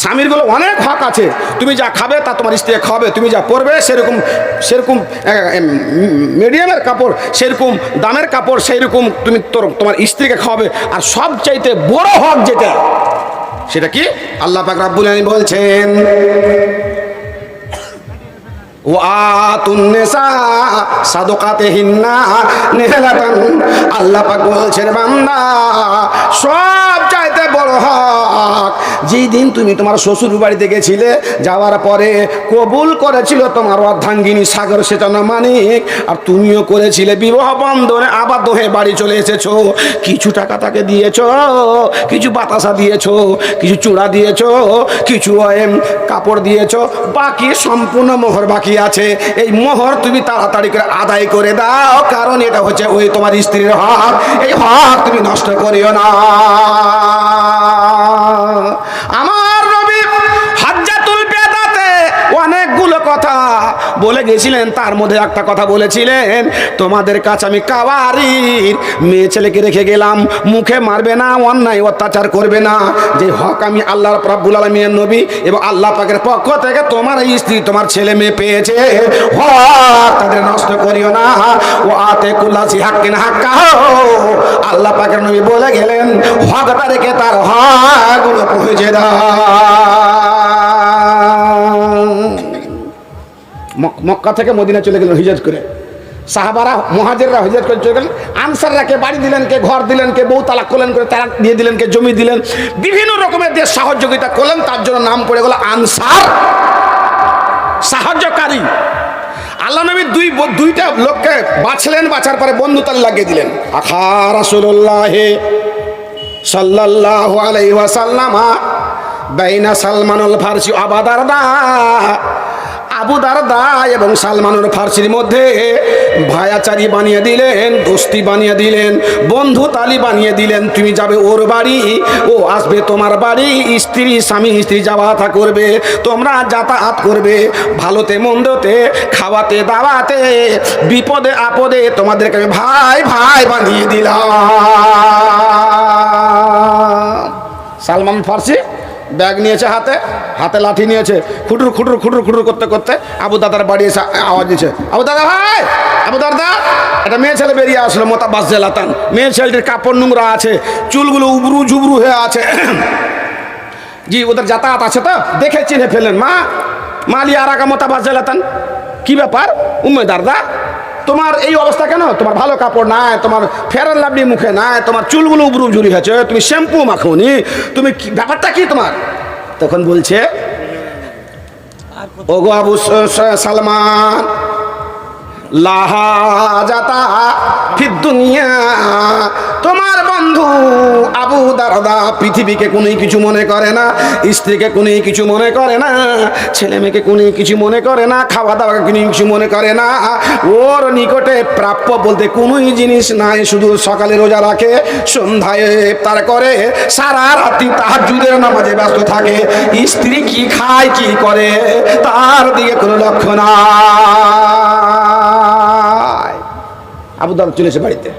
স্বামীরগুলো অনেক হক আছে। তুমি যা খাবে তা তোমার স্ত্রী খাবে, তুমি যা পরবে সেরকম সেরকম মিডিয়ামের কাপড়, সেরকম দামের কাপড়, সেইরকম তুমি তোমার স্ত্রীকে খাওয়াবে। আর সবচাইতে বড় হক যেটা, সেটা কি? আল্লাহ পাক রব্বুল আলামিন বলছেন, আল্লাহ পাক বলছেন, বান্দা সব চাইতে বড় হক, যেই দিন তুমি তোমার শ্বশুর বাড়িতে গেছিলে, যাওয়ার পরে কবুল করেছিল তোমার অর্ধাঙ্গিনী সাগর সেচনা মানিক, আর তুমিও করেছিলে বিবাহ বন্ধনে আবদ্ধ হয়ে বাড়ি চলে এসেছো। কিছু টাকা তাকে দিয়েছো, কিছু বাতাসা দিয়েছো, কিছু চূড়া দিয়েছো, কিছু কাপড় দিয়েছো, বাকি সম্পূর্ণ মোহর বাকি আছে। এই মোহর তুমি তাড়াতাড়ি করে আদায় করে দাও, কারণ এটা হচ্ছে ওই তোমার স্ত্রীর হক। এই হক তুমি নষ্ট করিও না। আমার নবী হাজ্জাতুল বিদাতে অনেকগুলো কথা বলে গেছিলেন, তার মধ্যে একটা কথা বলেছিলেন, তোমাদের কাছে আমি কাওয়ারির মেয়ে ছেলেকে রেখে গেলাম, মুখে মারবে না, অন্যায় অত্যাচার করবে না। যে হক আমি আল্লাহ রাব্বুল আলামিনের নবী এবং আল্লাহ পাকের পক্ষ থেকে তোমার এই স্ত্রী তোমার ছেলে মেয়ে পেয়েছে, হক তাদের নষ্ট করিও না। ও আতে কুল্লাসি হাক্কিন হাক্কাহু, আল্লাহ পাকের নবী বলে গেলেন, হকদারকে তার হকগুলো পৌঁছে দাও। মক্কা থেকে মদিনা চলে গেলেন হিজরত করে, সাহাবারা মুহাজিররা হিজরত করে চলে গেলেন। আনসাররা কে বাড়ি দিলেন, কে ঘর দিলেন, কে বউ তালাক করলেন, করে তালাক দিয়ে দিলেন, কে জমি দিলেন, বিভিন্ন রকমের দিয়ে সহযোগিতা করলেন। তার জন্য নাম পড়ে গেল আনসার, সাহায্যকারী। আল্লাহ নবী দুইটা লোককে বাছলেন, বাছার পরে বন্ধু তালে লাগিয়ে দিলেন। আখা রাসূলুল্লাহ সাল্লাল্লাহু আলাইহি ওয়াসাল্লাম বাইনা সালমানুল ফারসি আবু দারদা, আবু দারদা এবং সালমানুল ফারসির মধ্যে ভায়াচারি বানিয়ে দিলেন, দোস্তি বানিয়ে দিলেন, বন্ধু তালি বানিয়ে দিলেন। তুমি যাবে ওর বাড়ি, ও আসবে তোমার বাড়ি, স্ত্রী স্বামী স্ত্রী যাওয়া আসা করবে, তোমরা যাতায়াত করবে, ভালোতে মন্দতে, খাওয়াতে দাওয়াতে, বিপদে আপদে তোমাদেরকে আমি ভাই ভাই বানিয়ে দিলাম। সালমান ফারসি ব্যাগ নিয়েছে, হাতে হাতে লাঠি নিয়েছে, খুটুর খুটুর খুটুর খুটুর করতে করতে আবু দাদার বাড়ি এসে আওয়াজ দিচ্ছে, আবু দাদা ভাই, আবু দাদা। একটা মেয়ে ছেলে বেরিয়ে আসলো, মোতাবাস জেলাতান। মেয়ে ছেলেটির কাপড় নোংরা আছে, চুলগুলো উবরু ঝুবরু হয়ে আছে। জি, ওদের যাতায়াত আছে তো, দেখে চিনে ফেলেন। মা মালি আরাকা মোতাবাস জেলাতান, কি ব্যাপার উম্মে দারদা, তোমার এই অবস্থা কেন? তোমার ভালো কাপড় নাই, তোমার ফেয়ার অ্যান্ড লাভলি মুখে নাই, তোমার চুলগুলো উবরু ঝুরি হয়েছে, তুমি শ্যাম্পু মাখোনি, তুমি ব্যাপারটা কি তোমার? তখন বলছে, ওগো আবু সালমান, লাহা জাতা ফিদ দুনিয়া, তোমার বন্ধু আবু দারদা পৃথিবীকে কোনো কিছু মনে করে না, স্ত্রীকে কোনো কিছু মনে করে না, ছেলে মেয়েকে কোনো কিছু মনে করে না, খাওয়া দাওয়াকে কোনো কিছু মনে করে না। ওর নিকটে প্রাপ্য বলতে কোনোই জিনিস নাই, শুধু সকালে রোজা রাখে, সন্ধ্যায় ইফতার করে, সারা রাত্রি তাহাজ্জুদের নামাজে ব্যস্ত থাকে। স্ত্রী কি খায় কি করে তার দিকে কোনো লক্ষ্য নাই। আবু দারদা চলেছে বাড়িতে,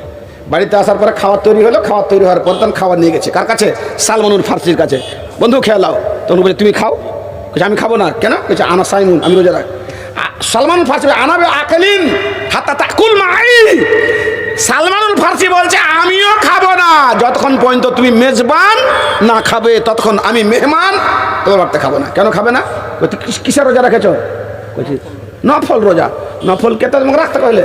বাড়িতে আসার পরে খাবার তৈরি হলো, খাবার তৈরি হওয়ার পর তখন খাবার নিয়ে গেছে কার কাছে? সালমানুল ফারসির কাছে। বন্ধু খেয়ে লাও। তখন বলে, তুমি খাও। আমি খাবো না। কেন? আনা সাইমুন, আমি রোজা রাখ। সালমানুল ফারসি আনাবে আকেলিন হাত্তা তাকুল মাই। সালমানুল ফারসি বলছে, আমিও খাবো না যতক্ষণ পর্যন্ত তুমি মেজবান না খাবে, ততক্ষণ আমি মেহমান তোমার বাড়িতে খাবো না। কেন খাবে না? কিসের রোজা রেখেছ? বলছি নফল রোজা। নফলকে তো তোমাকে রাখতে কইলে,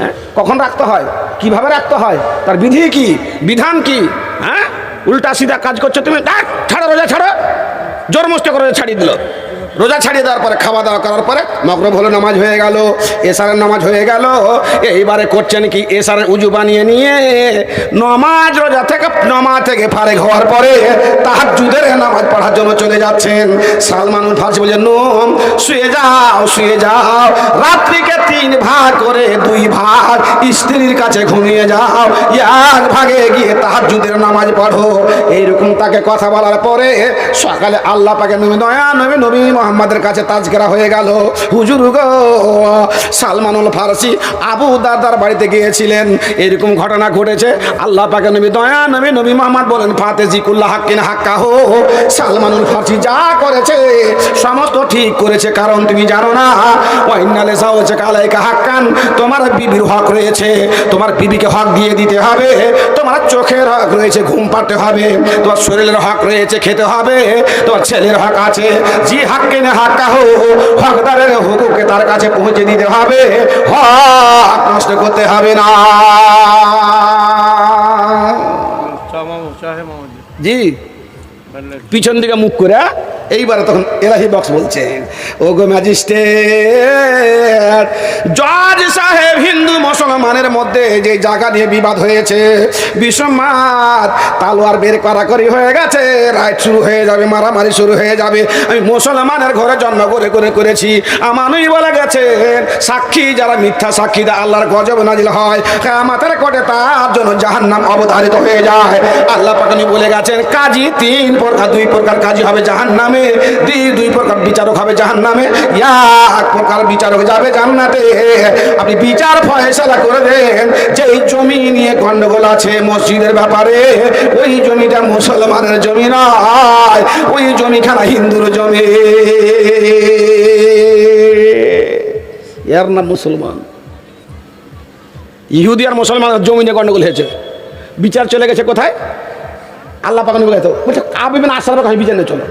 হ্যাঁ, কখন রাখতে হয়, কিভাবে রাখতে হয়, তার বিধি কি, বিধান কি? হ্যাঁ, উল্টা সিধা কাজ করছো তুমি। ছাড়ো রোজা, ছাড়ো। জোর মস্ত করে ছাড়িয়ে দিল। রোজা ছাড়িয়ে দেওয়ার পরে খাওয়া দাওয়া করার পরে মাগরিব হলো, নামাজ হয়ে গেল, এশারের নামাজ হয়ে গেল। এইবারে করছেন কি, এশারের উজু বানিয়ে নিয়ে নামাজ রোজা থেকে নামাজ থেকে ফারেক হওয়ার পরে তাহাজ্জুদের নামাজ পড়ার জন্য চলে যাচ্ছেন। সালমানুল ফারসি বলছেন, নোম শুয়ে যাও, শুয়ে যাও, রাত্রিকে 3 ভাগ করে 2 ভাগ স্ত্রীর কাছে ঘুমিয়ে যাও, 1 ভাগে গিয়ে তাহাজ্জুদের নামাজ পড়ো। এইরকম তাকে কথা বলার পরে সকালে আল্লাহ পাকের নবী, দয়া নবী, নবী মুহাম্মাদের কাছে তাজকেরা হয়ে গেল। হুজুর গো, সালমানুল ফারসি আবু দারদার বাড়িতে গিয়েছিলেন, এরকম ঘটনা ঘটেছে। আল্লাহ পাকের নবী দয়া নবী মুহাম্মদ বলেন, ফাতেজিকুল্লাহ হাক্কিন হাক্কাহু, সালমানুল ফারসি যা করেছে সমস্ত ঠিক করেছে। কারণ তুমি জানো না, ওয়াইন্নালে যাওয়াজকা আলাইকা হাক্কান, তোমার বিবির হক রয়েছে, তোমার বিবিকে হক দিয়ে দিতে হবে। তোমার চোখের হক রয়েছে, ঘুম পাড়তে হবে। তোমার শরীরের হক রয়েছে, খেতে হবে। তোমার ছেলের হক আছে, জি হাক্কিন হাক্কাহু, হকদারের হুকুকে তার কাছে পৌঁছে দিতে হবে, হক নষ্ট করতে হবে না। জি পিছন দিকে মুখ করে এইবারে তখন এলাহি বক্স বলছে, ও গো ম্যাজিস্ট্রেট, জজ সাহেব, হিন্দু মুসলমানের মধ্যে যে জায়গা নিয়ে বিবাদ হয়েছে, বিষমাত তালোয়ার বের করাকরি হয়ে গেছে, রাইট শুরু হয়ে যাবে, মারামারি শুরু হয়ে যাবে। আমি মুসলমানের ঘরে জন্ম করেছি, আমানই বলে গেছে সাক্ষী যারা মিথ্যা সাক্ষী দেয় আল্লাহর গজব নাজিল হয়, কিয়ামতের কোটে তার জন্য জাহান্নাম অবধারিত হয়ে যায়। আল্লাহ পাক বলে গেছেন, কাজী তিন প্রকার, দুই প্রকার কাজী হবে জাহান্নামে, দুই প্রকার বিচারক হবে জাহান্নামে, এক প্রকার বিচারক যাবে জান্নাতে। আপনি বিচার ফয়সালা করে দেন, যে জমি নিয়ে গন্ডগোল আছে মসজিদের ব্যাপারে, ওই জমিটা মুসলমানের জমি নয়, ওই জমিখানা হিন্দুর জমি, এর নাম মুসলমান। ইহুদি আর মুসলমানের জমি নিয়ে গন্ডগোল হয়েছে, বিচার চলে গেছে কোথায়? আল্লাহ পাক বলে তো বলছে, কাব ইবনে আশরাফের কাছে বিচার নিয়ে চলো।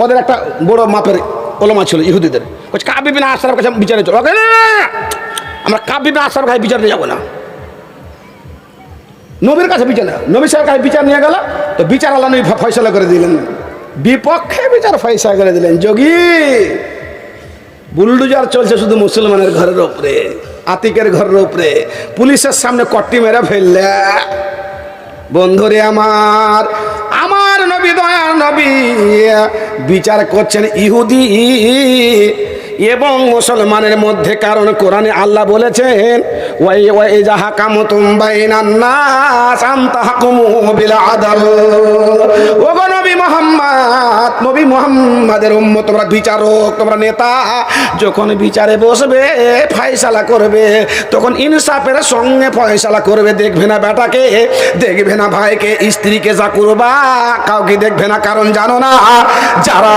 ওদের একটা বড় মাপের ওলামা ছিল ইহুদিদের, বলছে কাব ইবনে আশরাফের কাছে বিচারে চলো। আমরা কাব ইবনে আশরাফের কাছে বিচার নিয়ে যাবো না, নবীর কাছে বিচার না। নবী সাহেবের কাছে বিচার নিয়ে গেল, তো বিচার আল্লাহ নবী ফয়সালা করে দিলেন, বিপক্ষে বিচার ফয়সালা করে দিলেন। যোগী বুলডুজার চলছে শুধু মুসলমানের ঘরের উপরে, আতিকের ঘরের উপরে, পুলিশের সামনে কট্টি মেরে ফেললে। বন্ধুরে আমার নবী দয়ার নবী বিচার করছেন ইহুদি এবং মুসলমানের মধ্যে। কারণ কোরআনে আল্লাহ বলেছেন, ওয়াইজা হাকামতুম বাইনান নাস আন তাহকুমু বিল আদল। ওগো নবী মুহাম্মদ, নবী মুহাম্মাদের উম্মত, তোমরা বিচারক, তোমরা নেতা, যখন বিচারে বসবে ফয়সালা করবে, তখন ইনসাফের সঙ্গে ফয়সালা করবে। দেখবে না বেটাকে, দেখবে না ভাইকে, স্ত্রীকে, যা করবা কাউকে দেখবে না। কারণ জানো না, যারা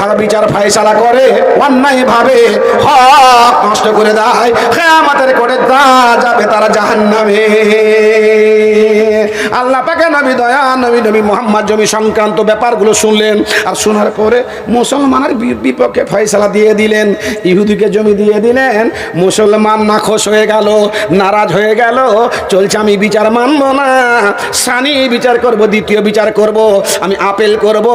ভালো বিচার ফয়সালা করে অন্যায় ভাবে হক নষ্ট করে দেয়, কিয়ামতের কোটে যাবে তারা জাহান্নামে। আল্লাহ পাকে নবী দয়া নবী মুহাম্মদ জমি সংক্রান্ত ব্যাপারগুলো শুনলেন, আর শোনার পরে মুসলমানের বিপক্ষে ফয়সালা দিয়ে দিলেন, ইহুদিকে জমি দিয়ে দিলেন। মুসলমান নাখোশ হয়ে গেল, নারাজ হয়ে গেল, চলছে আমি বিচার মানব না, সানি বিচার করব, দ্বিতীয় বিচার করব, আমি আপিল করব।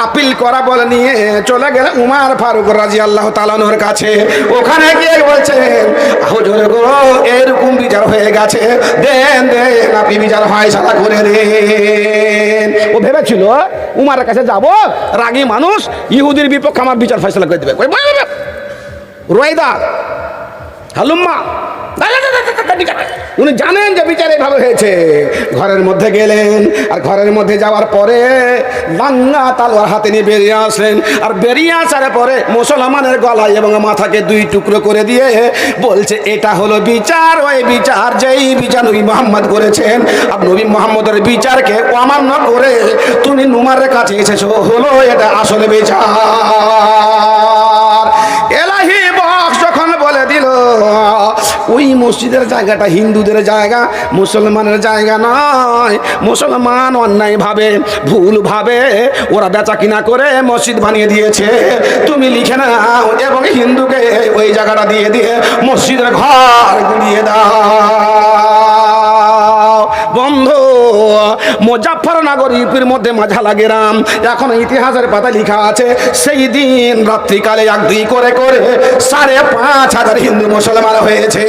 আপিল করা বলে নিয়ে চলে গেল উমর ফারুক রাদিয়াল্লাহু তাআলা আনহুর কাছে। ওখানে গিয়ে বলছেন, হুজুর গো, এরকম বিচার হয়ে গেছে, দেন আপনি বিচার ফয়সালা করে দেন। ও ভেবেছিল উমরের কাছে যাব, রাগী মানুষ, ইহুদির বিপক্ষে আমার বিচার ফয়সালা করে দেবে। রোয়েদা হালুম্মা, উনি জানেন যে বিচার এইভাবে হয়েছে। ঘরের মধ্যে গেলেন, আর ঘরের মধ্যে যাওয়ার পরে বাংলা তালোয়ার হাতে নিয়ে বেরিয়ে আসলেন। আর বেরিয়ে আসার পরে মুসলমানের গলায় এবং মাথাকে দুই টুকরো করে দিয়ে বলছে, এটা হলো বিচার, ওই বিচার যেই বিচার নবী মুহাম্মদ করেছেন। আর নবী মুহাম্মদের বিচারকে অমান্য করে তুমি উমরের কাছে এসেছো, হলো এটা আসলে বিচার। এলাহি বক্স যখন বলে দিল, ওই মসজিদের জায়গাটা হিন্দুদের জায়গা, মুসলমানের জায়গা নয়। মুসলমান অন্যায় ভাবে, ভুল ভাবে ওরা বেচা কিনা করে মসজিদ বানিয়ে দিয়েছে, তুমি লিখে নাও এবং হিন্দুকে ওই জায়গাটা দিয়ে দিয়ে মসজিদের ঘর গুড়িয়ে দাও। বন্ধু, মুজাফফরনগর ইউপির মধ্যে মাঝালা গ্রাম, এখন ইতিহাসের পাতা লেখা আছে, সেই দিন রাত্রিকালে 1-2 করে 5,500 হিন্দু মুসলমান হয়েছে।